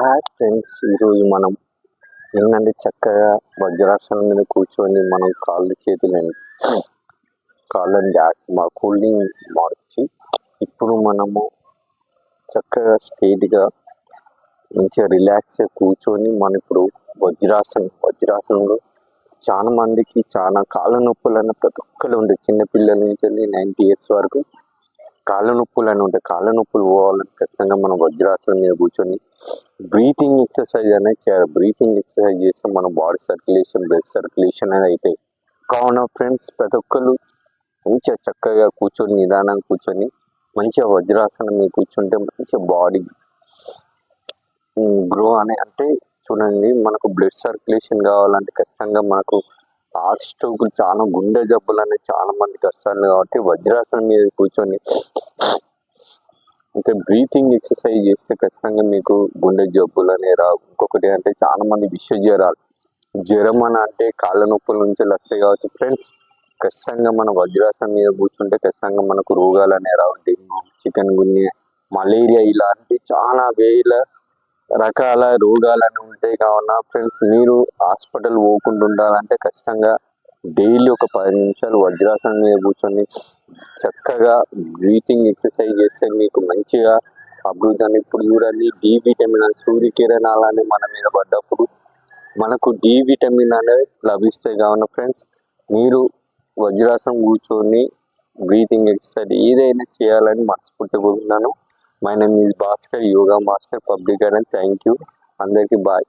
Hi friends, ఈరోజు మనం ఏంటంటే చక్కగా వజ్రాసనం మీద కూర్చొని మనం కాళ్ళని మా కూలింగ్ మార్చి ఇప్పుడు మనము చక్కగా స్ట్రైట్గా మంచిగా రిలాక్స్గా కూర్చొని మనం ఇప్పుడు వజ్రాసనంలో చాలా మందికి చాలా కాళ్ళ నొప్పులు అన్న ప్రతి ఒక్కరు ఉంటాయి. చిన్నపిల్లల నుంచి వెళ్ళి 90 years వరకు కాళ్ళ నొప్పులు అని ఉంటాయి. కాళ్ళ నొప్పులు పోవాలని ఖచ్చితంగా మనం వజ్రాసనం మీద కూర్చొని బ్రీతింగ్ ఎక్సర్సైజ్ అనేది చేయాలి. బ్రీతింగ్ ఎక్సర్సైజ్ చేస్తే మన బాడీ సర్క్యులేషన్, బ్లడ్ సర్క్యులేషన్ అనేది అవుతాయి. కావున ఫ్రెండ్స్, ప్రతి ఒక్కరు మంచిగా చక్కగా కూర్చొని నిదానంగా కూర్చొని మంచిగా వజ్రాసనం మీద కూర్చుంటే మంచిగా బాడీ గ్రో అంటే చూడండి, మనకు బ్లడ్ సర్క్యులేషన్ కావాలంటే ఖచ్చితంగా మనకు హార్ట్ స్ట్రోకులు, చాలా గుండె జబ్బులు అనేది చాలా మందికి వస్తాయి. కాబట్టి వజ్రాసనం మీద కూర్చొని అంటే బ్రీతింగ్ ఎక్సర్సైజ్ చేస్తే ఖచ్చితంగా మీకు గుండె జబ్బులు అనేవి రావు. ఇంకొకటి అంటే చాలా మంది జ్వరం అని అంటే కాళ్ళ నొప్పుల నుంచి వస్తాయి. కాబట్టి ఫ్రెండ్స్, ఖచ్చితంగా మన వజ్రాసనం మీద కూర్చుంటే ఖచ్చితంగా మనకు రోగాలు అనేవి రావు. డెంగ్యూ, చికెన్ గున్యా, మలేరియా ఇలాంటి చాలా వేల రకాల రోగాలు ఉంటాయి. కావున ఫ్రెండ్స్, మీరు హాస్పిటల్ పోకుండా ఉండాలంటే ఖచ్చితంగా డైలీ ఒక 10 నిమిషాలు వజ్రాసనం మీద కూర్చొని చక్కగా బ్రీతింగ్ ఎక్సర్సైజ్ చేస్తే మీకు మంచిగా అభివృద్ధి. ఇప్పుడు చూడండి, డి విటమిన్ సూర్యకిరణాలు అనేవి మన మీద పడ్డప్పుడు మనకు డి విటమిన్ అనేది లభిస్తాయి. కావున ఫ్రెండ్స్, మీరు వజ్రాసనం కూర్చొని బ్రీతింగ్ ఎక్సర్సైజ్ ఏదైనా చేయాలని మనస్ఫూర్తిగా కోరుకుంటున్నాను. My name is Bhaskar, yoga master, public garden. Thank you. అందరికీ బాయ్.